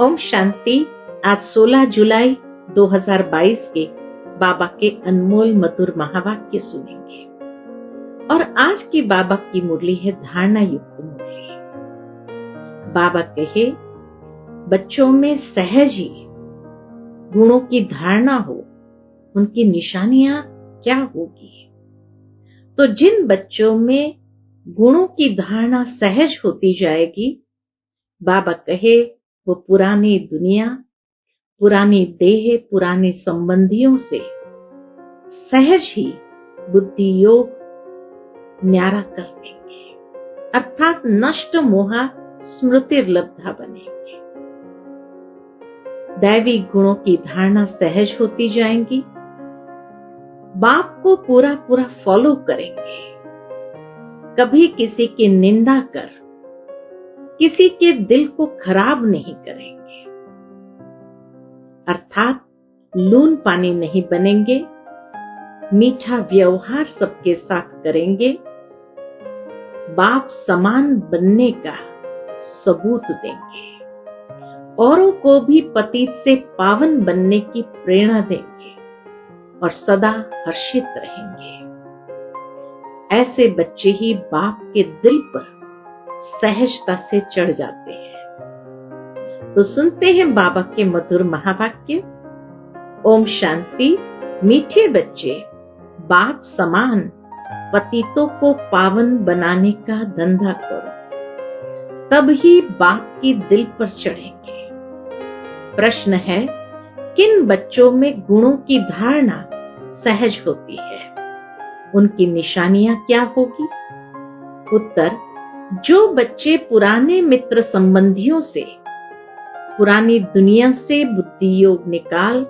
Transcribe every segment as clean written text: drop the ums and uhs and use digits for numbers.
ओम शांति। आज 16 जुलाई 2022 के बाबा के अनमोल मधुर महावाक्य सुनेंगे। और आज की बाबा की मुरली है धारणा युक्त मुरली। बाबा कहे, बच्चों में सहज ही गुणों की धारणा हो, उनकी निशानियां क्या होगी। तो जिन बच्चों में गुणों की धारणा सहज होती जाएगी, बाबा कहे वो पुरानी दुनिया, पुरानी देह, पुराने संबंधियों से सहज ही बुद्धि योग न्यारा कर देंगे, अर्थात नष्ट मोहा स्मृतिर्लब्धा बनेंगे। दैवी गुणों की धारणा सहज होती जाएंगी, बाप को पूरा पूरा फॉलो करेंगे, कभी किसी की निंदा कर किसी के दिल को खराब नहीं करेंगे, अर्थात लून पानी नहीं बनेंगे, मीठा व्यवहार सबके साथ करेंगे, बाप समान बनने का सबूत देंगे, औरों को भी पतित से पावन बनने की प्रेरणा देंगे और सदा हर्षित रहेंगे। ऐसे बच्चे ही बाप के दिल पर सहजता से चढ़ जाते हैं। तो सुनते हैं बाबा के मधुर महावाक्य। ओम शांति। मीठे बच्चे बाप समान पतितों को पावन बनाने का धंधा करो, तब ही बाप की दिल पर चढ़ेंगे। प्रश्न है, किन बच्चों में गुणों की धारणा सहज होती है, उनकी निशानियां क्या होगी। उत्तर, जो बच्चे पुराने मित्र संबंधियों से, पुरानी दुनिया से बुद्धि योग निकाल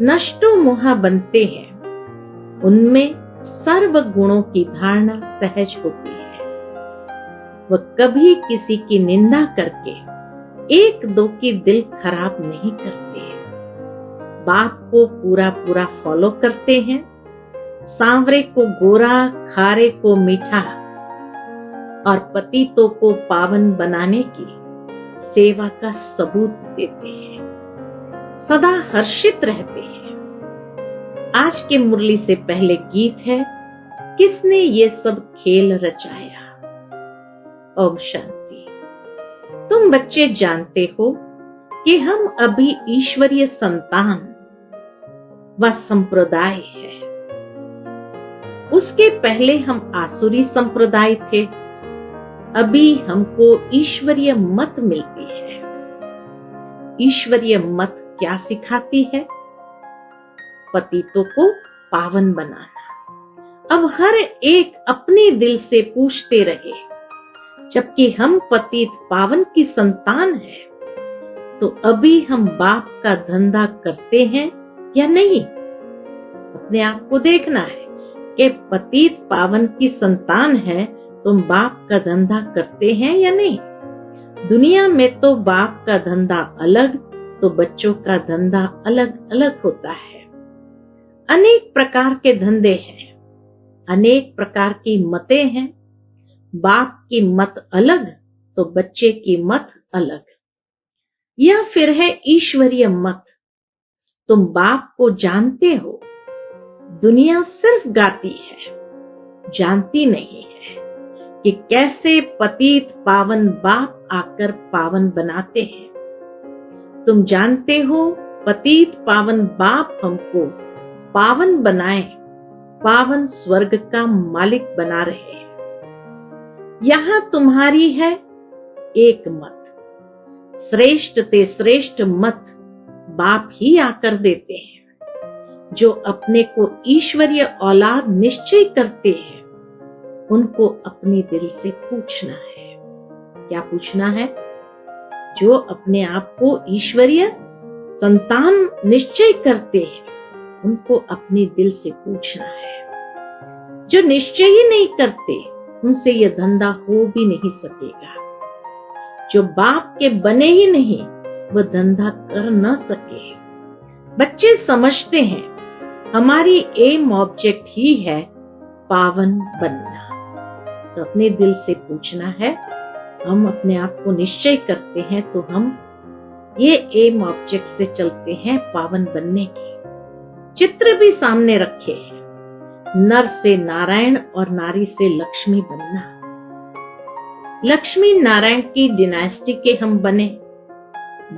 नष्टो मोहा बनते हैं, उनमें सर्व गुणों की धारणा सहज होती है। वह कभी किसी की निंदा करके एक दो की दिल खराब नहीं करते, बाप को पूरा पूरा फॉलो करते हैं, सांवरे को गोरा, खारे को मीठा और पतितों को पावन बनाने की सेवा का सबूत देते हैं, सदा हर्षित रहते हैं। आज के मुरली से पहले गीत है, किसने ये सब खेल रचाया। ओम शांति। तुम बच्चे जानते हो कि हम अभी ईश्वरीय संतान व संप्रदाय है। उसके पहले हम आसुरी संप्रदाय थे। अभी हमको ईश्वरीय मत मिलती है। ईश्वरीय मत क्या सिखाती है? पतितों को पावन बनाना। अब हर एक अपने दिल से पूछते रहे, जबकि हम पतित पावन की संतान हैं, तो अभी हम बाप का धंधा करते हैं या नहीं। अपने आप को देखना है कि पतित पावन की संतान है, तुम बाप का धंधा करते हैं या नहीं। दुनिया में तो बाप का धंधा अलग, तो बच्चों का धंधा अलग अलग होता है। अनेक प्रकार के धंधे हैं, अनेक प्रकार की मतें हैं। बाप की मत अलग, तो बच्चे की मत अलग। यह फिर है ईश्वरीय मत। तुम बाप को जानते हो, दुनिया सिर्फ गाती है, जानती नहीं है कि कैसे पतित पावन बाप आकर पावन बनाते हैं। तुम जानते हो, पतित पावन बाप हमको पावन बनाए, पावन स्वर्ग का मालिक बना रहे हैं। यहां तुम्हारी है एक मत, श्रेष्ठ ते श्रेष्ठ मत बाप ही आकर देते हैं। जो अपने को ईश्वरीय औलाद निश्चय करते हैं, उनको अपने दिल से पूछना है। क्या पूछना है? जो अपने आप को ईश्वरीय संतान निश्चय करते हैं, उनको अपने दिल से पूछना है। जो निश्चय ही नहीं करते, उनसे यह धंधा हो भी नहीं सकेगा। जो बाप के बने ही नहीं, वह धंधा कर न सके। बच्चे समझते हैं हमारी एम ऑब्जेक्ट ही है पावन बनना। तो अपने दिल से पूछना है, हम अपने आप को निश्चय करते हैं तो हम ये एम ऑब्जेक्ट से चलते हैं पावन बनने की। चित्र भी सामने रखे हैं, नर से नारायण और नारी से लक्ष्मी बनना। लक्ष्मी नारायण की डिनास्टी के हम बने।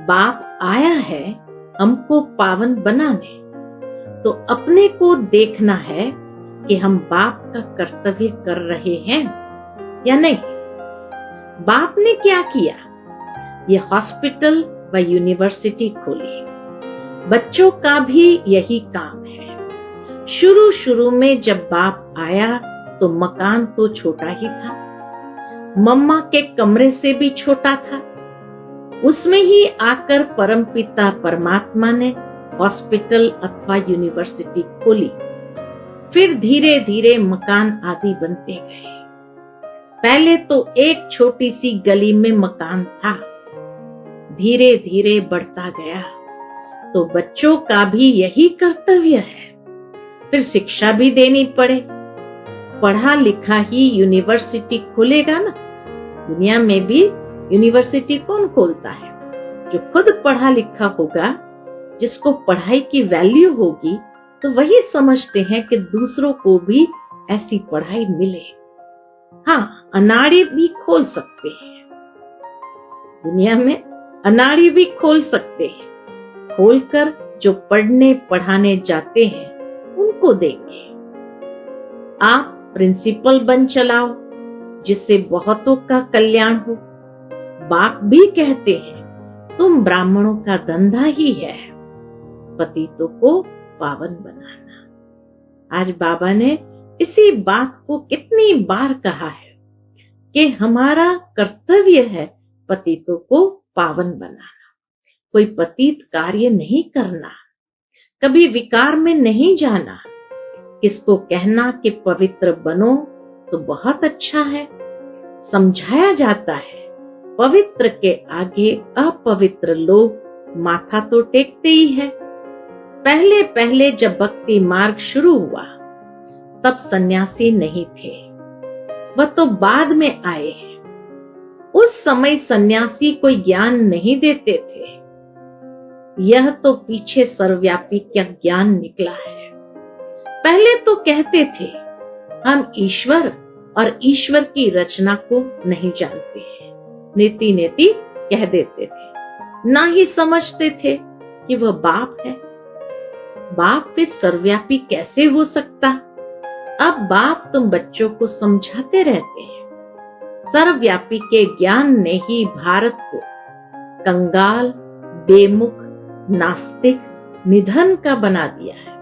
बाप आया है हमको पावन बनाने, तो अपने को देखना है कि हम बाप का कर्तव्य कर रहे हैं या नहीं। बाप ने क्या किया? ये हॉस्पिटल व यूनिवर्सिटी खोली। बच्चों का भी यही काम है। शुरू में जब बाप आया तो मकान तो छोटा ही था, मम्मा के कमरे से भी छोटा था। उसमें ही आकर परमपिता परमात्मा ने हॉस्पिटल अथवा यूनिवर्सिटी खोली। फिर धीरे धीरे मकान आदि बनते गए। पहले तो एक छोटी सी गली में मकान था, धीरे धीरे बढ़ता गया। तो बच्चों का भी यही कर्तव्य है। फिर शिक्षा भी देनी पड़े। पढ़ा लिखा ही यूनिवर्सिटी खोलेगा ना। दुनिया में भी यूनिवर्सिटी कौन खोलता है? जो खुद पढ़ा लिखा होगा, जिसको पढ़ाई की वैल्यू होगी, तो वही समझते हैं कि दूसरों को भी ऐसी पढ़ाई मिले। हाँ, अनाड़ी भी खोल सकते हैं। दुनिया में अनाड़ी भी खोल सकते हैं। खोलकर जो पढ़ने पढ़ाने जाते हैं उनको देंगे। आप प्रिंसिपल बन चलाओ, जिससे बहुतों का कल्याण हो। बाप भी कहते हैं तुम ब्राह्मणों का धंधा ही है पतितों को पावन बनाना। आज बाबा ने इसी बात को कितनी बार कहा है कि हमारा कर्तव्य है पतितों को पावन बनाना। कोई पतित कार्य नहीं करना, कभी विकार में नहीं जाना। किसको कहना कि पवित्र बनो तो बहुत अच्छा है। समझाया जाता है पवित्र के आगे अपवित्र लोग माथा तो टेकते ही है। पहले पहले जब भक्ति मार्ग शुरू हुआ तब सन्यासी नहीं थे, वह तो बाद में आए हैं। उस समय सन्यासी कोई ज्ञान नहीं देते थे। यह तो पीछे सर्वव्यापी क्या ज्ञान निकला है। पहले तो कहते थे हम ईश्वर और ईश्वर की रचना को नहीं जानते हैं। नीति नीति कह देते थे, ना ही समझते थे कि वह बाप है। बाप फिर सर्वव्यापी कैसे हो सकता? अब बाप तुम बच्चों को समझाते रहते हैं। सर्वव्यापी के ज्ञान ने ही भारत को कंगाल, बेमुख, नास्तिक, निधन का बना दिया है।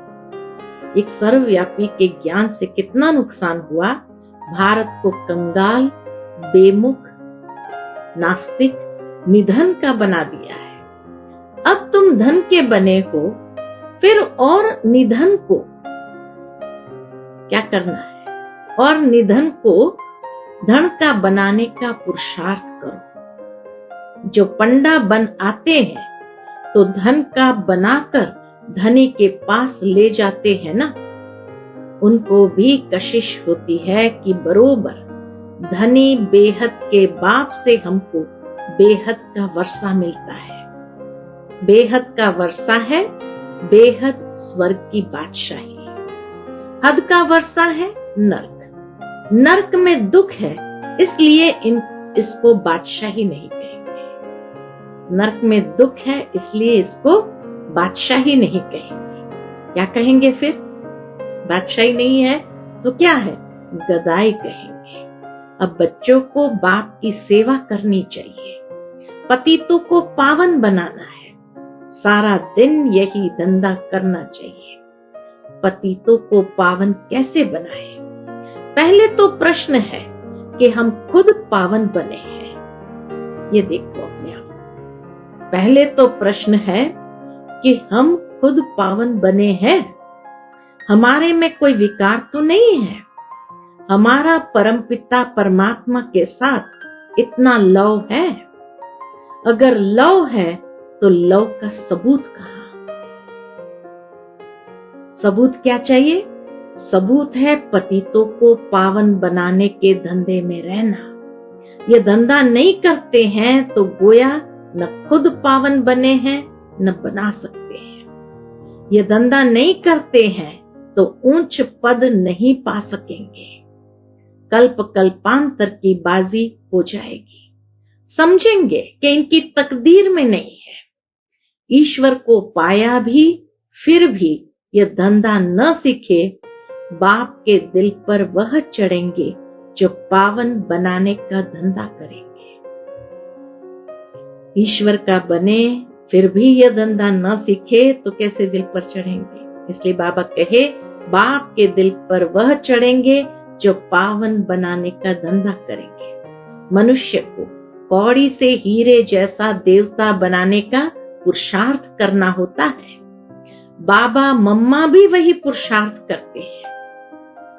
एक सर्वव्यापी के ज्ञान से कितना नुकसान हुआ। भारत को कंगाल, बेमुख, नास्तिक, निधन का बना दिया है। अब तुम धन के बने हो, फिर और निधन को क्या करना है? और निधन को धन का बनाने का पुरुषार्थ करो। जो पंडा बन आते हैं तो धन का बनाकर धनी के पास ले जाते हैं ना, उनको भी कशिश होती है कि बरोबर धनी बेहद के बाप से हमको बेहद का वर्षा मिलता है। बेहद का वर्षा है बेहद स्वर्ग की बादशाही। हद का वर्षा है नर्क। नर्क में दुख है, इसलिए इसको बादशाही नहीं कहेंगे। नर्क में दुख है इसलिए इसको बादशाही नहीं कहेंगे। क्या कहेंगे फिर? बादशाही नहीं है तो क्या है? गदाई कहेंगे। अब बच्चों को बाप की सेवा करनी चाहिए, पतितों को पावन बनाना है। सारा दिन यही धंधा करना चाहिए। पतितों को पावन कैसे बनाए? पहले तो प्रश्न है कि हम खुद पावन बने हैं। ये देखो अपने आप। पहले तो प्रश्न है कि हम खुद पावन बने हैं। हमारे में कोई विकार तो नहीं है। हमारा परमपिता परमात्मा के साथ इतना लव है। अगर लव है तो लव का सबूत कहाँ? सबूत क्या चाहिए? सबूत है पतितों को पावन बनाने के धंधे में रहना। ये धंधा नहीं करते हैं तो गोया न खुद पावन बने हैं न बना सकते हैं। ये धंधा नहीं करते हैं तो ऊंच पद नहीं पा सकेंगे। कल्प कल्पांतर की बाजी हो जाएगी। समझेंगे कि इनकी तकदीर में नहीं है। ईश्वर को पाया भी फिर भी यह धंधा न सीखे, बाप के दिल पर वह चढ़ेंगे जो पावन बनाने का धंधा करेंगे। ईश्वर का बने फिर भी यह धंधा न सीखे तो कैसे दिल पर चढ़ेंगे। इसलिए बाबा कहे, बाप के दिल पर वह चढ़ेंगे जो पावन बनाने का धंधा करेंगे। मनुष्य को कौड़ी से हीरे जैसा देवता बनाने का पुरुषार्थ करना होता है। बाबा मम्मा भी वही पुरुषार्थ करते हैं।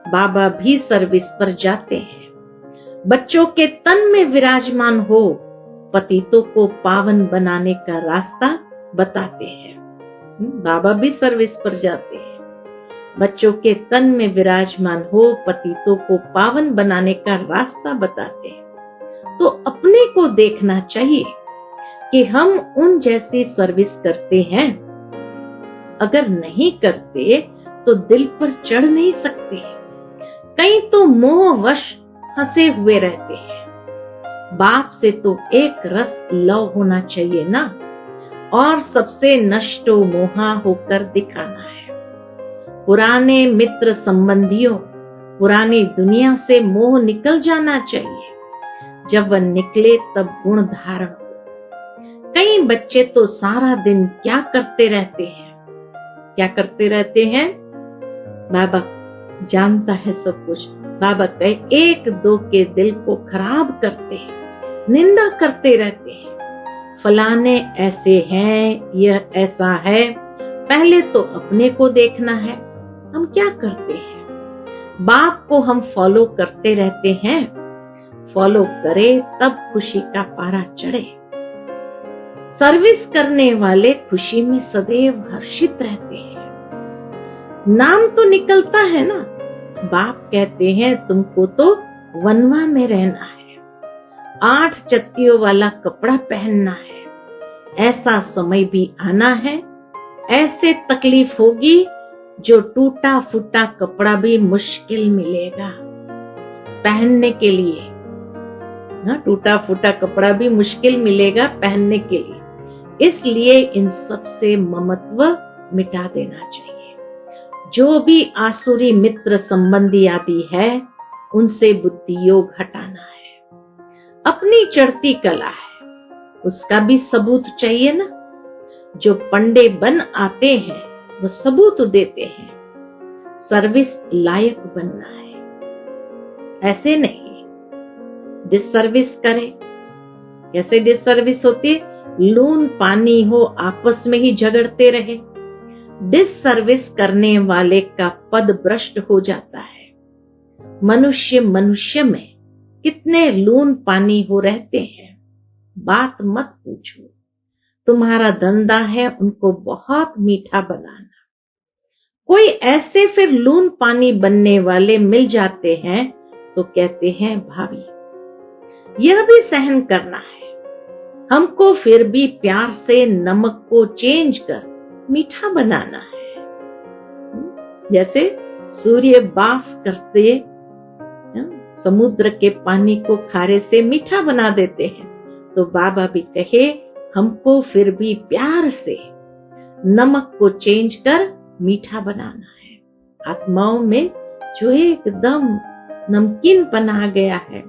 बाबा भी सर्विस पर जाते हैं। बच्चों के तन में विराजमान हो पतितों को पावन बनाने का रास्ता बताते हैं। बाबा भी सर्विस पर जाते हैं। बच्चों के तन में विराजमान हो पतितों को पावन बनाने का रास्ता बताते हैं। तो अपने को देखना चाहिए कि हम उन जैसी सर्विस करते हैं। अगर नहीं करते तो दिल पर चढ़ नहीं सकते। कई तो मोहवश फंसे हुए रहते हैं। बाप से तो एक रस लव होना चाहिए ना, और सबसे नष्टो मोहा होकर दिखाना है। पुराने मित्र संबंधियों, पुरानी दुनिया से मोह निकल जाना चाहिए। जब वह निकले तब गुण धारण हो। कई बच्चे तो सारा दिन क्या करते रहते हैं, क्या करते रहते हैं। बाबा जानता है सब कुछ। बाबा कहे, एक दो के दिल को खराब करते हैं, निंदा करते रहते हैं। फलाने ऐसे हैं, यह ऐसा है। पहले तो अपने को देखना है, हम क्या करते हैं। बाप को हम फॉलो करते रहते हैं। फॉलो करे तब खुशी का पारा चढ़े। सर्विस करने वाले खुशी में सदैव हर्षित रहते हैं। नाम तो निकलता है ना। बाप कहते हैं तुमको तो वनवा में रहना है, 8 चत्तियों वाला कपड़ा पहनना है। ऐसा समय भी आना है, ऐसे तकलीफ होगी जो टूटा फूटा कपड़ा भी मुश्किल मिलेगा पहनने के लिए। टूटा फूटा कपड़ा भी मुश्किल मिलेगा पहनने के लिए। इसलिए इन सब से ममत्व मिटा देना चाहिए। जो भी आसुरी मित्र संबंधी आदि है उनसे बुद्धि योग हटाना है। अपनी चढ़ती कला है, उसका भी सबूत चाहिए ना। जो पंडे बन आते हैं वो सबूत देते हैं। सर्विस लायक बनना है, ऐसे नहीं डिसर्विस करे। कैसे डिसर्विस होती है। लून पानी हो आपस में ही झगड़ते रहे। डिसर्विस करने वाले का पद भ्रष्ट हो जाता है। मनुष्य मनुष्य में कितने लून पानी हो रहते हैं, बात मत पूछो। तुम्हारा धंधा है उनको बहुत मीठा बनाना। कोई ऐसे फिर लून पानी बनने वाले मिल जाते हैं तो कहते हैं भाभी यह भी सहन करना है। हमको फिर भी प्यार से नमक को चेंज कर मीठा बनाना है। जैसे सूर्य बाफ करते समुद्र के पानी को खारे से मीठा बना देते हैं, तो बाबा भी कहे हमको फिर भी प्यार से नमक को चेंज कर मीठा बनाना है। आत्माओं में जो एकदम नमकीन बना गया है,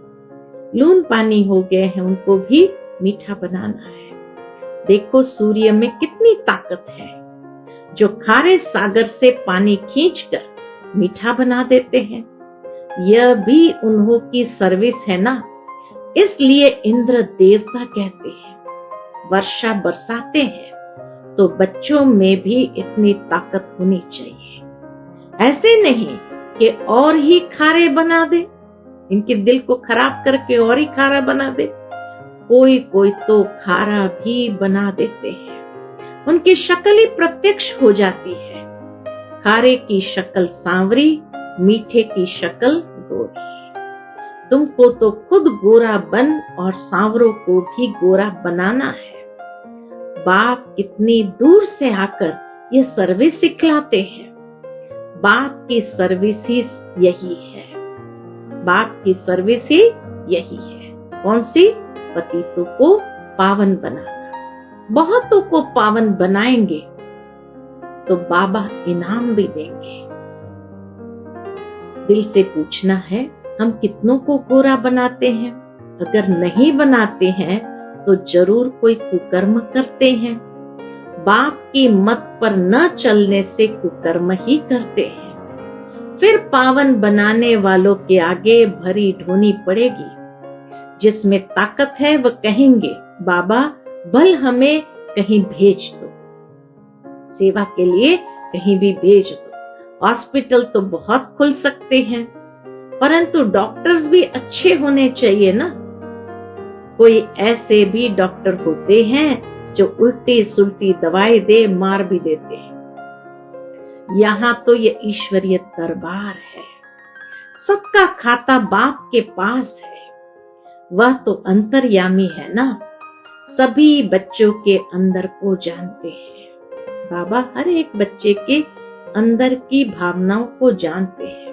लून पानी हो गए हैं, उनको भी मीठा बनाना है। देखो सूर्य में कितनी ताकत है, जो खारे सागर से पानी खींचकर मीठा बना देते हैं। यह भी उन्हों की सर्विस है ना। इसलिए इंद्र देवता कहते हैं वर्षा बरसाते हैं तो बच्चों में भी इतनी ताकत होनी चाहिए। ऐसे नहीं कि और ही खारे बना दे, इनके दिल को खराब करके और ही खारा बना दे। कोई कोई तो खारा भी बना देते हैं, उनकी शक्ल ही प्रत्यक्ष हो जाती है। खारे की शक्ल सांवरी, मीठे की शक्ल गोरी। तुमको तो खुद गोरा बन और सांवरों को भी गोरा बनाना है। बाप कितनी दूर से आकर ये सर्विस सिखलाते हैं। बाप की सर्विस ही यही है। बाप की सर्विस ही यही है। कौन सी? पतितों को पावन बनाना। बहुतों को पावन बनाएंगे तो बाबा इनाम भी देंगे। दिल से पूछना है, हम कितनों को गोरा बनाते हैं? अगर नहीं बनाते हैं तो जरूर कोई कुकर्म करते हैं। बाप की मत पर न चलने से कुकर्म ही करते हैं। फिर पावन बनाने वालों के आगे भरी ढोनी पड़ेगी। जिसमें ताकत है वह कहेंगे, बाबा बल हमें कहीं भेज दो, सेवा के लिए कहीं भी भेज दो। हॉस्पिटल तो बहुत खुल सकते हैं, परंतु डॉक्टर्स भी अच्छे होने चाहिए ना। कोई ऐसे भी डॉक्टर होते हैं जो उल्टी सुल्टी दवाई दे मार भी देते हैं। यहाँ तो ये ईश्वरीय दरबार है। सबका खाता बाप के पास है। वह तो अंतर्यामी है ना, सभी बच्चों के अंदर को जानते हैं। बाबा हर एक बच्चे के अंदर की भावनाओं को जानते हैं।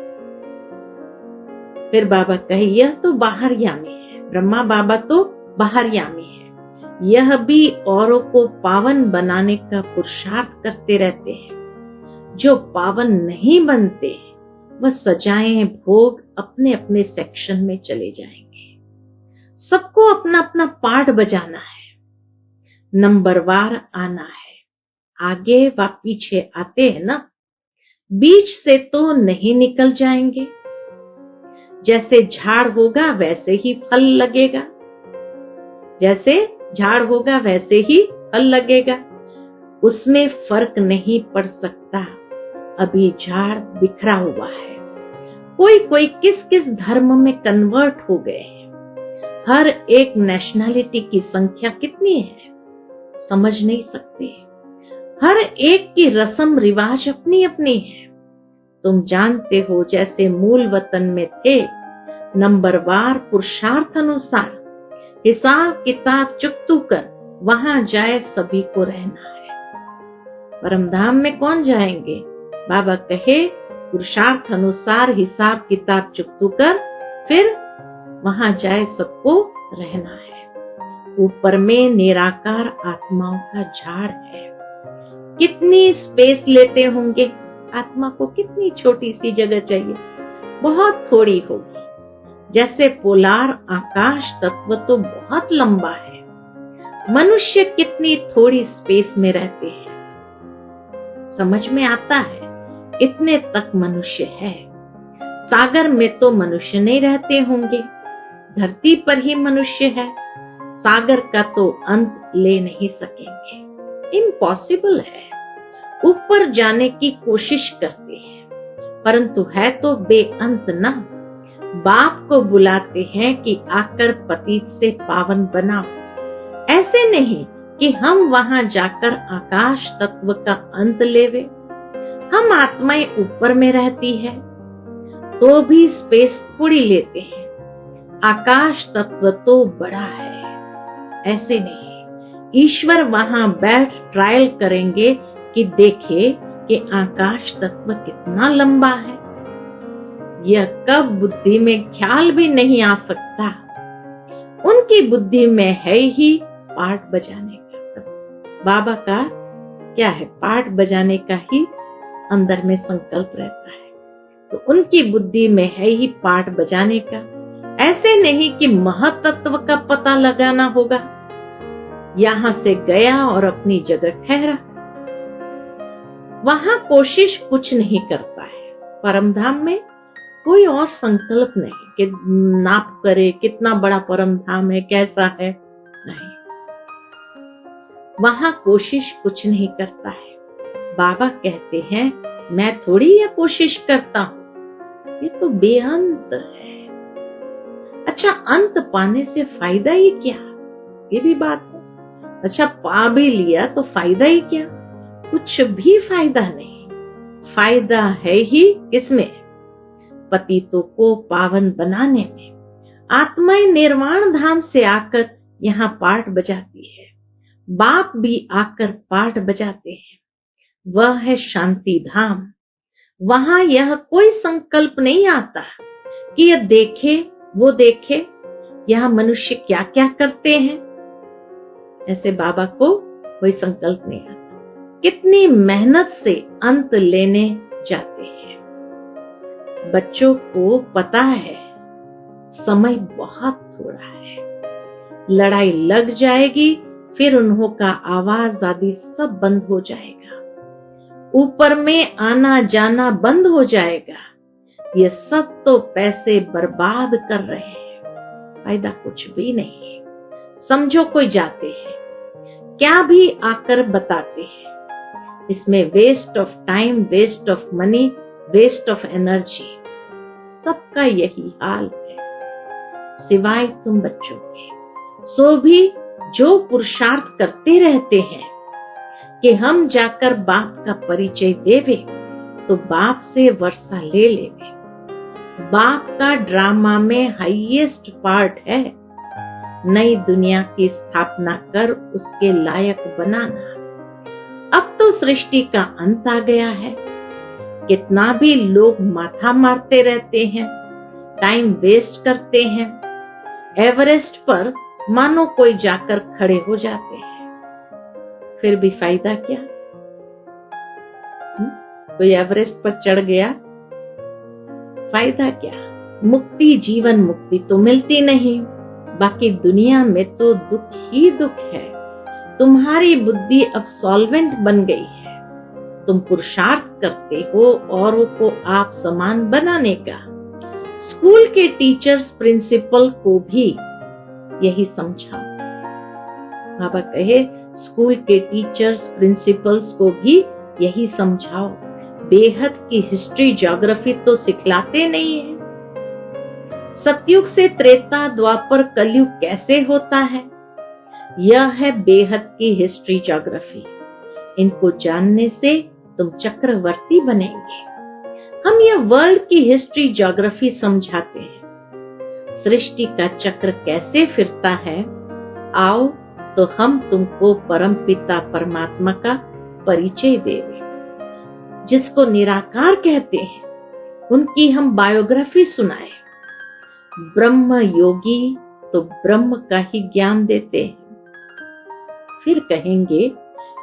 फिर बाबा कहे, यह तो बाहरयामी है। ब्रह्मा बाबा तो बाहरयामी है। यह भी औरों को पावन बनाने का पुरुषार्थ करते रहते हैं। जो पावन नहीं बनते वह सजाएं भोग अपने अपने सेक्शन में चले जाएंगे। सबको अपना अपना पार्ट बजाना है, नंबरवार आना है। आगे व पीछे आते हैं ना, बीच से तो नहीं निकल जाएंगे। जैसे झाड़ होगा वैसे ही फल लगेगा। जैसे झाड़ होगा वैसे ही फल लगेगा। उसमें फर्क नहीं पड़ सकता। अभी झाड़ बिखरा हुआ है। कोई कोई किस किस धर्म में कन्वर्ट हो गए हैं। हर एक नेशनैलिटी की संख्या कितनी है समझ नहीं सकते। हर एक की रस्म रिवाज अपनी अपनी है। तुम जानते हो, जैसे मूल वतन में थे, नंबरवार पुरुषार्थ अनुसार हिसाब किताब चुकतू कर वहां जाए सभी को रहना है। परमधाम में कौन जाएंगे? बाबा कहे, पुरुषार्थ अनुसार हिसाब किताब चुकतू कर फिर वहां जाए सबको रहना है। ऊपर में निराकार आत्माओं का झाड़ है। कितनी स्पेस लेते होंगे? आत्मा को कितनी छोटी सी जगह चाहिए? बहुत थोड़ी होगी। जैसे पोलार आकाश तत्व तो बहुत लंबा है। मनुष्य कितनी थोड़ी स्पेस में रहते हैं। समझ में आता है, इतने तक मनुष्य है। सागर में तो मनुष्य नहीं रहते होंगे। धरती पर ही मनुष्य है। सागर का तो अंत ले नहीं सकेंगे। इम्पॉसिबल है। ऊपर जाने की कोशिश करते हैं, परंतु है तो बेअंत ना। बाप को बुलाते हैं कि आकर पतित से पावन बनाओ। ऐसे नहीं कि हम वहां जाकर आकाश तत्व का अंत लेवे। हम आत्माएं ऊपर में रहती है तो भी स्पेस थोड़ी लेते हैं। आकाश तत्व तो बड़ा है। ऐसे नहीं, ईश्वर वहां बैठ ट्रायल करेंगे कि देखे कि आकाश तत्व कितना लंबा है। यह कब बुद्धि में ख्याल भी नहीं आ सकता। उनकी बुद्धि में है ही पार्ट बजाने का। बाबा का क्या है? पार्ट बजाने का ही अंदर में संकल्प रहता है। तो उनकी बुद्धि में है ही पार्ट बजाने का। ऐसे नहीं कि महतत्व का पता लगाना होगा। यहां से गया और अपनी जगह ठहरा। वहां कोशिश कुछ नहीं करता है। परमधाम में कोई और संकल्प नहीं कि नाप करे कितना बड़ा परमधाम है, कैसा है। नहीं, वहां कोशिश कुछ नहीं करता है। बाबा कहते हैं, मैं थोड़ी ये कोशिश करता हूं, ये तो बेअंत है। अच्छा, अंत पाने से फायदा ही क्या? ये भी बात है। अच्छा, पा भी लिया तो फायदा ही क्या? कुछ भी फायदा नहीं। फायदा है ही किसमें? पतितों को पावन बनाने में। आत्माएं निर्वाण धाम से आकर यहाँ पार्ट बजाती है। बाप भी आकर पाठ बजाते हैं। वह है शांति धाम। वहां यह कोई संकल्प नहीं आता कि यह देखे वो देखे, यह मनुष्य क्या क्या करते हैं। ऐसे बाबा को कोई संकल्प नहीं आता। कितनी मेहनत से अंत लेने जाते हैं। बच्चों को पता है समय बहुत थोड़ा है, लड़ाई लग जाएगी, फिर उन्हों का आवाज आदि सब बंद हो जाएगा, ऊपर में आना जाना बंद हो जाएगा। ये सब तो पैसे बर्बाद कर रहे हैं, फायदा कुछ भी नहीं है। समझो कोई जाते हैं, क्या भी आकर बताते हैं, इसमें waste of time, waste of money, waste of energy, सबका यही हाल है, सिवाय तुम बच्चों के। सो भी जो पुरुषार्थ करते रहते हैं कि हम जाकर बाप का परिचय देवे, तो बाप से वर्षा ले लेवे। बाप का ड्रामा में हाईएस्ट पार्ट है नई दुनिया की स्थापना कर उसके लायक बनाना। अब तो सृष्टि का अंत आ गया है। कितना भी लोग माथा मारते रहते हैं, टाइम वेस्ट करते हैं, एवरेस्ट पर मानो कोई जाकर खड़े हो जाते हैं, फिर भी फायदा क्या? कोई एवरेस्ट पर चढ़ गया, फायदा क्या? मुक्ति, जीवन मुक्ति तो मिलती नहीं, बाकी दुनिया में तो दुख ही दुख है। तुम्हारी बुद्धि अब सॉल्वेंट बन गई है, तुम पुरुषार्थ करते हो औरों को आप समान बनाने का। स्कूल के टीचर्स प्रिंसिपल को भी यही समझाओ। बाबा कहे स्कूल के टीचर्स प्रिंसिपल्स को भी यही समझाओ। बेहद की हिस्ट्री ज्योग्राफी तो सिखलाते नहीं है। सतयुग से त्रेता द्वापर कलयुग कैसे होता है, यह है बेहद की हिस्ट्री ज्योग्राफी। इनको जानने से तुम चक्रवर्ती बनेंगे। हम यह वर्ल्ड की हिस्ट्री ज्योग्राफी समझाते हैं। सृष्टि का चक्र कैसे फिरता है, आओ तो हम तुमको परम पिता परमात्मा का परिचय देवे। जिसको निराकार कहते हैं, उनकी हम बायोग्राफी सुनाए। ब्रह्म योगी तो ब्रह्म का ही ज्ञान देते हैं, फिर कहेंगे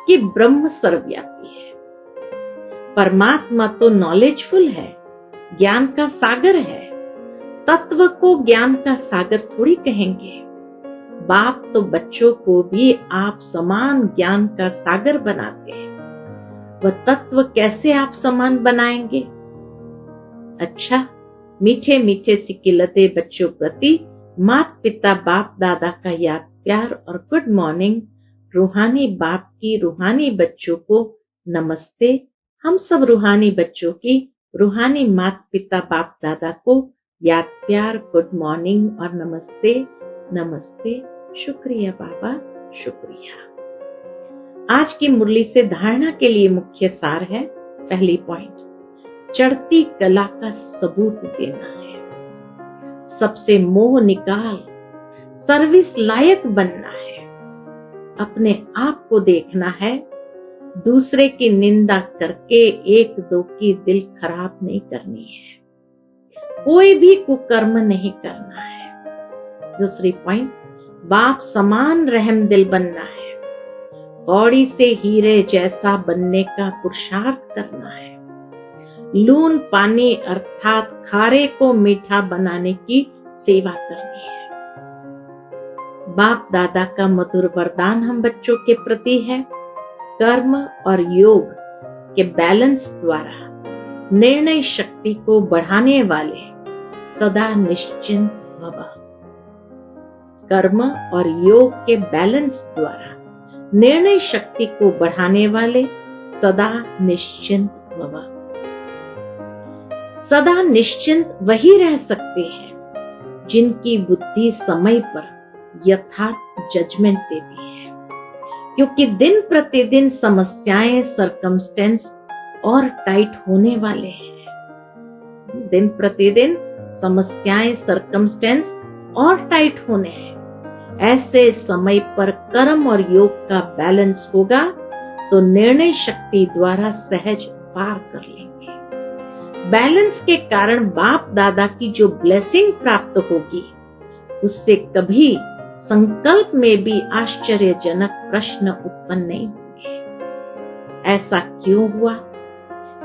कि ब्रह्म सर्वव्यापी है। परमात्मा तो नॉलेजफुल है, ज्ञान का सागर है। तत्व को ज्ञान का सागर थोड़ी कहेंगे। बाप तो बच्चों को भी आप समान ज्ञान का सागर बनाते हैं, वह तत्व कैसे आप समान बनाएंगे? अच्छा, मीठे मीठे सिकिलते बच्चों प्रति माता पिता बाप दादा का याद प्यार और गुड मॉर्निंग। रूहानी बाप की रूहानी बच्चों को नमस्ते। हम सब रूहानी बच्चों की रूहानी माता पिता बाप दादा को याद प्यार, गुड मॉर्निंग और नमस्ते। नमस्ते, शुक्रिया बाबा, शुक्रिया। आज की मुरली से धारणा के लिए मुख्य सार है, पहली पॉइंट, चढ़ती कला का सबूत देना है। सबसे मोह निकाल, सर्विस लायक बनना है। अपने आप को देखना है, दूसरे की निंदा करके एक दो की दिल खराब नहीं करनी है। कोई भी कुकर्म नहीं करना है। दूसरी पॉइंट, बाप समान रहम दिल बनना है। कौड़ी से हीरे जैसा बनने का पुरुषार्थ करना है। लून पानी अर्थात खारे को मीठा बनाने की सेवा करनी है। बाप दादा का मधुर वरदान हम बच्चों के प्रति है, कर्म और योग के बैलेंस द्वारा निर्णय शक्ति को बढ़ाने वाले सदा निश्चिंत भव। कर्म और योग के बैलेंस द्वारा निर्णय शक्ति को बढ़ाने वाले सदा निश्चिंत भव। सदा निश्चिंत वही रह सकते हैं जिनकी बुद्धि समय पर यथार्थ जजमेंट देती है, क्योंकि दिन प्रतिदिन समस्याएं, सरकमस्टेंस और टाइट होने वाले हैं। दिन प्रतिदिन समस्याएं, सरकमस्टेंस और टाइट होने हैं। ऐसे समय पर कर्म और योग का बैलेंस होगा तो निर्णय शक्ति द्वारा सहज पार कर लेंगे। बैलेंस के कारण बाप दादा की जो ब्लेसिंग प्राप्त होगी उससे कभी संकल्प में भी आश्चर्यजनक प्रश्न उत्पन्न नहीं होंगे। ऐसा क्यों हुआ,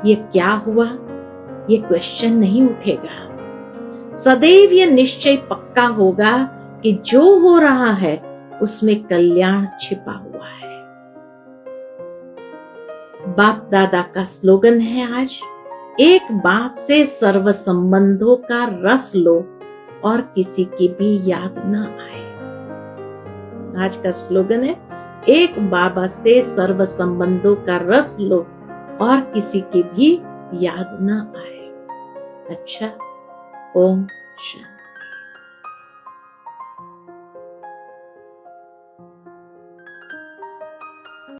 ये क्या हुआ, ये क्वेश्चन नहीं उठेगा। सदैव यह निश्चय पक्का होगा कि जो हो रहा है उसमें कल्याण छिपा हुआ है। बाप दादा का स्लोगन है आज, एक बाप से सर्व संबंधों का रस लो और किसी की भी याद ना आए। आज का स्लोगन है, एक बाबा से सर्व संबंधों का रस लो और किसी की भी याद ना आए। अच्छा, ओम शांति।